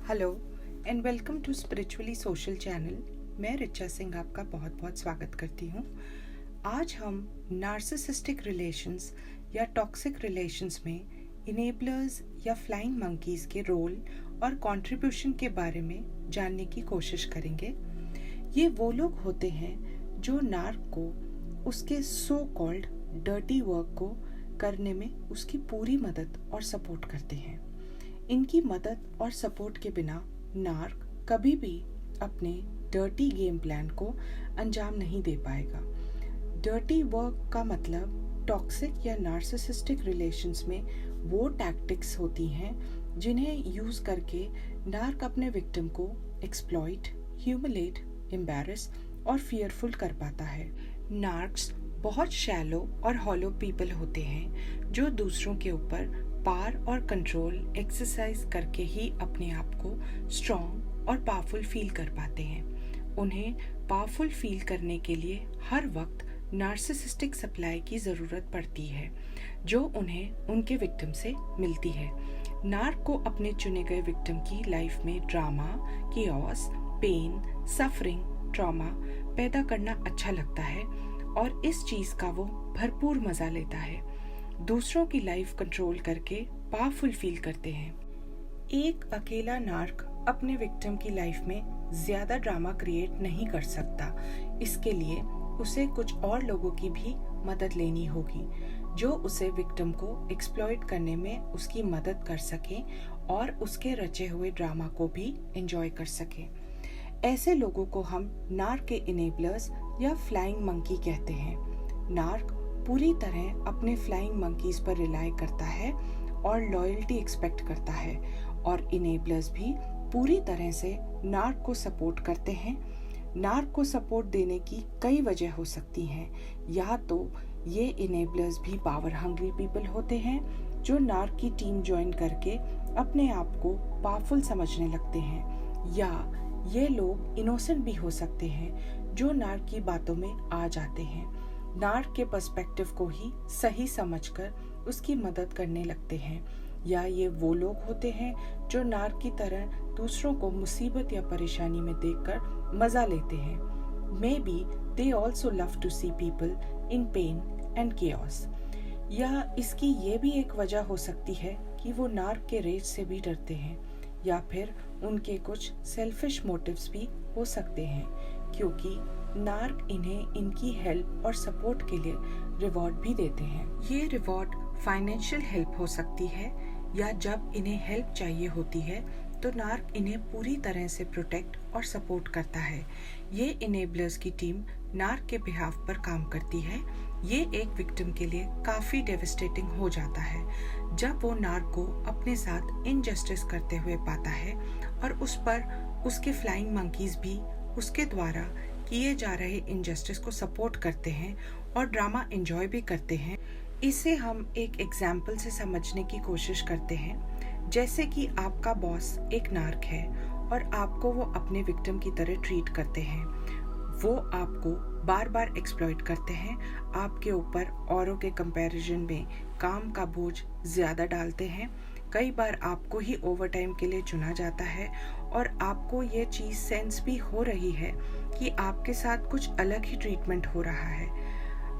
Hello and welcome to spiritually social channel. मैं रिचा सिंह आपका बहुत बहुत स्वागत करती हूँ। आज हम नार्सिसिस्टिक रिलेशंस या टॉक्सिक रिलेशंस में इनेबलर्स या फ्लाइंग मंकीज़ के रोल और कंट्रीब्यूशन के बारे में जानने की कोशिश करेंगे। ये वो लोग होते हैं जो नार्क को उसके सो कॉल्ड डर्टी वर्क को करने में उसकी पूरी मदद और सपोर्ट करते हैं। इनकी मदद और सपोर्ट के बिना नार्क कभी भी अपने डर्टी गेम प्लान को अंजाम नहीं दे पाएगा। डर्टी वर्क का मतलब टॉक्सिक या नार्सिसिस्टिक रिलेशंस में वो टैक्टिक्स होती हैं जिन्हें यूज करके नार्क अपने विक्टिम को एक्सप्लॉइट, ह्यूमिलेट, एम्बैरस और फियरफुल कर पाता है। नार्क्स बहुत शैलो और हॉलो पीपल होते हैं जो दूसरों के ऊपर पावर और कंट्रोल एक्सरसाइज करके ही अपने आप को स्ट्रॉन्ग और पावरफुल फील कर पाते हैं। उन्हें पावरफुल फील करने के लिए हर वक्त नार्सिसिस्टिक सप्लाई की ज़रूरत पड़ती है जो उन्हें उनके विक्टिम से मिलती है। नार्क को अपने चुने गए विक्टिम की लाइफ में drama, chaos, pain, suffering, trauma पैदा करना अच्छा लगता है और इस चीज़ का वो भरपूर मज़ा लेता है। दूसरों की लाइफ कंट्रोल करके पावरफुल फील करते हैं। एक अकेला नार्क अपने विक्टिम की लाइफ में ज्यादा ड्रामा क्रिएट नहीं कर सकता। इसके लिए उसे कुछ और लोगों की भी मदद लेनी होगी जो उसे विक्टिम को एक्सप्लॉइट करने में उसकी मदद कर सके और उसके रचे हुए ड्रामा को भी एंजॉय कर सके। ऐसे लोगों को हम नार्क के इनेबलर्स या फ्लाइंग मंकी कहते हैं। नार्क पूरी तरह अपने फ्लाइंग मंकीज पर रिलाई करता है और लॉयल्टी एक्सपेक्ट करता है और इनेबलर्स भी पूरी तरह से नार्क को सपोर्ट करते हैं। नार्क को सपोर्ट देने की कई वजह हो सकती हैं। या तो ये इनेबलर्स भी पावर हंग्री पीपल होते हैं जो नार्क की टीम ज्वाइन करके अपने आप को पावरफुल समझने लगते हैं, या ये लोग इनोसेंट भी हो सकते हैं जो नार्क की बातों में आ जाते हैं, नार्क के पर्सपेक्टिव को ही सही समझकर उसकी मदद करने लगते हैं, या ये वो लोग होते हैं जो नार्क की तरह दूसरों को मुसीबत या परेशानी में देखकर मजा लेते हैं। Maybe they also love to see people in pain and chaos. या इसकी ये भी एक वजह हो सकती है कि वो नार्क के रेज से भी डरते हैं, या फिर उनके कुछ सेल्फिश मोटिव्स भी हो सकते हैं क्योंकि नार्क इन्हें इनकी हेल्प और सपोर्ट के लिए रिवॉर्ड भी देते हैं। ये रिवॉर्ड फाइनेंशियल हेल्प हो सकती है, या जब इन्हें हेल्प चाहिए होती है तो नार्क इन्हें पूरी तरह से प्रोटेक्ट और सपोर्ट करता है। ये इनेबलर्स की टीम नार्क के बिहाफ पर काम करती है। ये एक विक्टिम के लिए काफ़ी डेविस्टेटिंग हो जाता है जब वो नार्क को अपने साथ इनजस्टिस करते हुए पाता है और उस पर उसके फ्लाइंग मंकीज भी उसके द्वारा किए जा रहे इनजस्टिस को सपोर्ट करते हैं और ड्रामा एंजॉय भी करते हैं। इसे हम एक एग्जाम्पल से समझने की कोशिश करते हैं। जैसे कि आपका बॉस एक नार्क है और आपको वो अपने विक्टिम की तरह ट्रीट करते हैं। वो आपको बार बार एक्सप्लॉइट करते हैं, आपके ऊपर औरों के कंपैरिजन में काम का बोझ ज़्यादा डालते हैं। कई बार आपको ही ओवरटाइम के लिए चुना जाता है और आपको ये चीज़ सेंस भी हो रही है कि आपके साथ कुछ अलग ही ट्रीटमेंट हो रहा है।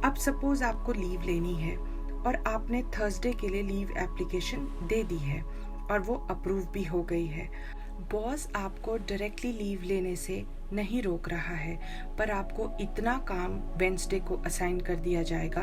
अब सपोज आपको लीव लेनी है और आपने थर्सडे के लिए लीव एप्लीकेशन दे दी है और वो अप्रूव भी हो गई है। बॉस आपको डायरेक्टली लीव लेने से नहीं रोक रहा है, पर आपको इतना काम वेंसडे को असाइन कर दिया जाएगा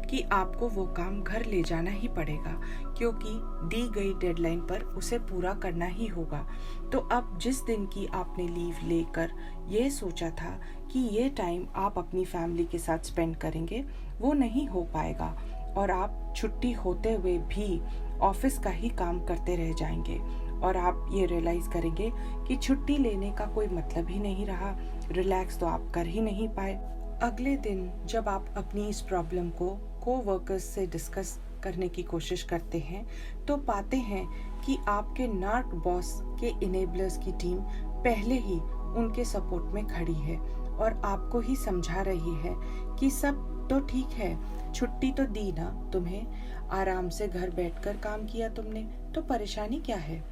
कि आपको वो काम घर ले जाना ही पड़ेगा क्योंकि दी गई डेडलाइन पर उसे पूरा करना ही होगा। तो अब जिस दिन की आपने लीव लेकर ये सोचा था कि ये टाइम आप अपनी फैमिली के साथ स्पेंड करेंगे, वो नहीं हो पाएगा और आप छुट्टी होते हुए भी ऑफिस का ही काम करते रह जाएंगे और आप ये रियलाइज करेंगे कि छुट्टी लेने का कोई मतलब ही नहीं रहा, रिलैक्स तो आप कर ही नहीं पाए। अगले दिन जब आप अपनी इस प्रॉब्लम को कोवर्कर्स से डिस्कस करने की कोशिश करते हैं तो पाते हैं कि आपके नार्क बॉस के इनेबलर्स की टीम पहले ही उनके सपोर्ट में खड़ी है और आपको ही समझा रही है कि सब तो ठीक है, छुट्टी तो दी ना तुम्हें, आराम से घर बैठकर काम किया तुमने, तो परेशानी क्या है।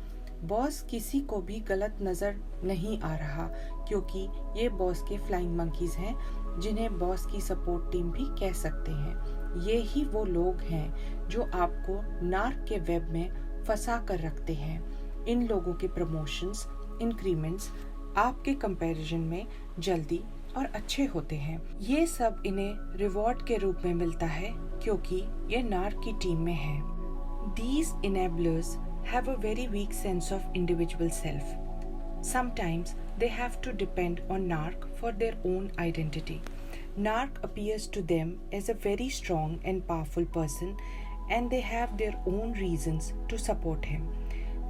बॉस किसी को भी गलत नज़र नहीं आ रहा, क्योंकि ये बॉस के फ्लाइंग मंकीज हैं जिन्हें बॉस की सपोर्ट टीम भी कह सकते हैं। ये ही वो लोग हैं जो आपको नार्क के वेब में फंसा कर रखते हैं। इन लोगों के प्रमोशंस, इंक्रीमेंट्स आपके कंपैरिजन में जल्दी और अच्छे होते हैं। ये सब इन्हें रिवॉर्ड के रूप में मिलता है क्योंकि ये नार्क की टीम में है। These enablers have a very weak sense of individual self. Sometimes they have to depend on Narc for their own identity. Narc appears to them as a very strong and powerful person, and they have their own reasons to support him.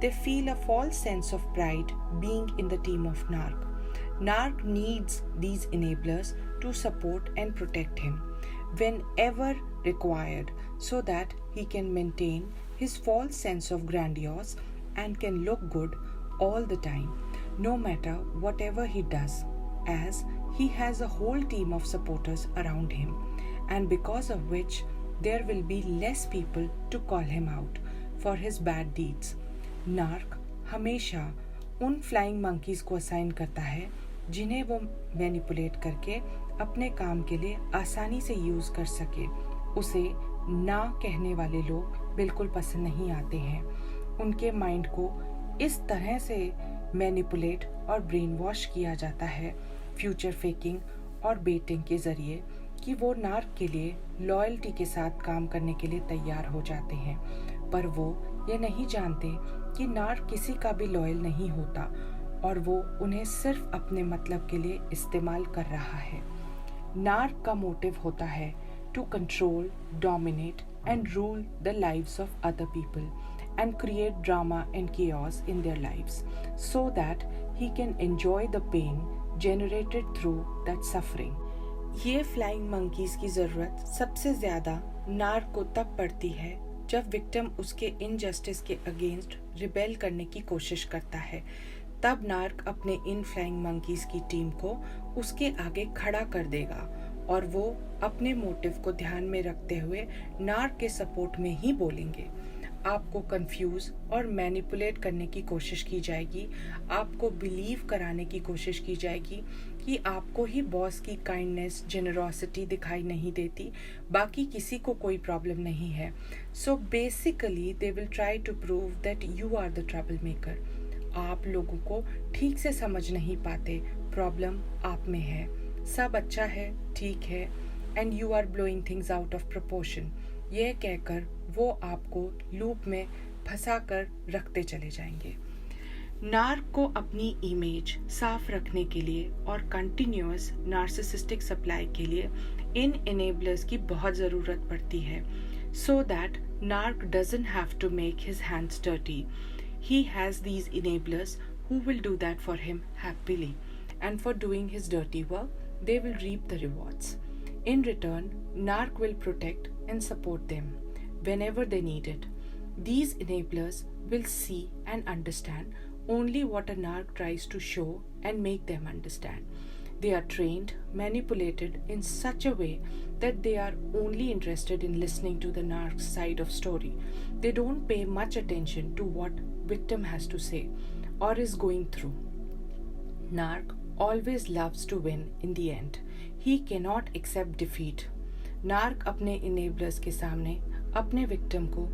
They feel a false sense of pride being in the team of Narc. Narc needs these enablers to support and protect him whenever required so that he can maintain his false sense of grandiose and can look good all the time, no matter whatever he does, as he has a whole team of supporters around him, and because of which there will be less people to call him out for his bad deeds. Narc हमेशा उन flying monkeys को assign करता है जिन्हें वो manipulate करके अपने काम के लिए आसानी से यूज़ कर सके। उसे ना कहने वाले लोग बिल्कुल पसंद नहीं आते हैं। उनके माइंड को इस तरह से मैनिपुलेट और ब्रेन वॉश किया जाता है फ्यूचर फेकिंग और बेटिंग के ज़रिए कि वो नार्क के लिए लॉयल्टी के साथ काम करने के लिए तैयार हो जाते हैं, पर वो ये नहीं जानते कि नार्क किसी का भी लॉयल नहीं होता और वो उन्हें सिर्फ अपने मतलब के लिए इस्तेमाल कर रहा है। नार्क का मोटिव होता है to control, dominate, and rule the lives of other people and create drama and chaos in their lives so that he can enjoy the pain generated through that suffering. ये फ्लाइंग मंकीज की ज़रूरत सबसे ज़्यादा नार्क को तब पड़ती है जब विक्टिम उसके इनजस्टिस के अगेंस्ट रिबेल करने की कोशिश करता है। तब नार्क अपने इन फ्लाइंग मंकीज की टीम को उसके आगे खड़ा कर देगा और वो अपने मोटिव को ध्यान में रखते हुए नार्क के सपोर्ट में ही बोलेंगे। आपको कंफ्यूज और मैनिपुलेट करने की कोशिश की जाएगी, आपको बिलीव कराने की कोशिश की जाएगी कि आपको ही बॉस की काइंडनेस, जेनरोसिटी दिखाई नहीं देती, बाकी किसी को कोई प्रॉब्लम नहीं है। So basically they will try to prove that you are the trouble maker. आप लोगों को ठीक से समझ नहीं पाते, प्रॉब्लम आप में है, सब अच्छा है, ठीक है, and you are blowing things out of proportion. यह कहकर वो आपको लूप में फंसा कर रखते चले जाएंगे। नार्क को अपनी इमेज साफ रखने के लिए और कंटिन्यूअस नार्सिसिस्टिक सप्लाई के लिए इन इनेबलर्स की बहुत ज़रूरत पड़ती है, so that narc doesn't have to make his hands dirty. He has these enablers who will do that for him happily, and for doing his dirty work, they will reap the rewards. In return, Narc will protect and support them whenever they need it. These enablers will see and understand only what a Narc tries to show and make them understand. They are trained, manipulated in such a way that they are only interested in listening to the Narc's side of story. They don't pay much attention to what victim has to say or is going through. Narc always loves to win in the end. He cannot accept defeat. Narc अपने enablers के सामने अपने victim को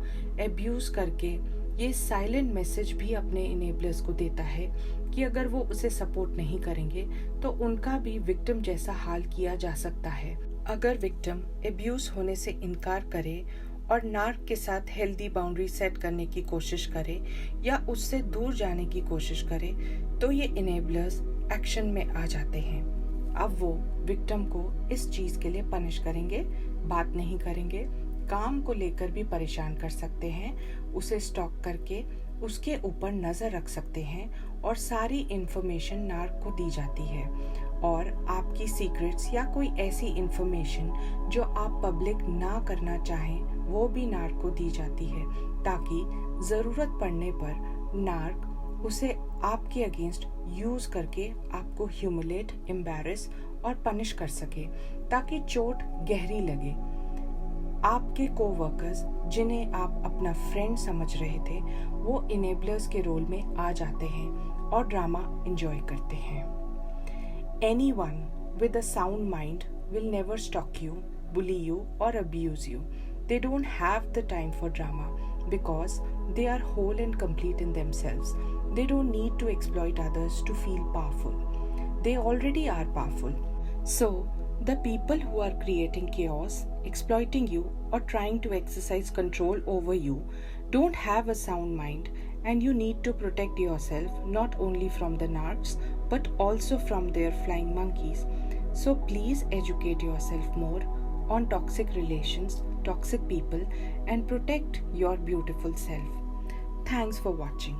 abuse करके ये silent message भी अपने enablers को देता है कि अगर वो उसे सपोर्ट नहीं करेंगे तो उनका भी विक्टिम जैसा हाल किया जा सकता है। अगर विक्टिम एब्यूज होने से इनकार करे और नार्क के साथ हेल्दी बाउंड्री सेट करने की कोशिश करे या उससे दूर जाने की कोशिश करे तो ये इनेबलर्स एक्शन में आ जाते हैं। अब वो विक्टिम को इस चीज़ के लिए पनिश करेंगे, बात नहीं करेंगे, काम को लेकर भी परेशान कर सकते हैं, उसे स्टॉक करके उसके ऊपर नज़र रख सकते हैं और सारी इन्फॉर्मेशन नार्क को दी जाती है और आपकी सीक्रेट्स या कोई ऐसी इन्फॉर्मेशन जो आप पब्लिक ना करना चाहें वो भी नार्क को दी जाती है ताकि ज़रूरत पड़ने पर नार्क उसे आपके अगेंस्ट यूज़ करके आपको ह्यूमिलेट, एम्बैरस और पनिश कर सके ताकि चोट गहरी लगे। आपके कोवर्कर्स जिन्हें आप अपना फ्रेंड समझ रहे थे वो इनेबलर्स के रोल में आ जाते हैं और ड्रामा एंजॉय करते हैं। Anyone with a sound mind will never stalk you, bully you, or abuse you. They don't have the time for drama because they are whole and complete in themselves. They don't need to exploit others to feel powerful. They already are powerful. So, the people who are creating chaos, exploiting you, or trying to exercise control over you don't have a sound mind, and you need to protect yourself not only from the narcs but also from their flying monkeys. So please educate yourself more on toxic relations, toxic people, and protect your beautiful self. Thanks for watching.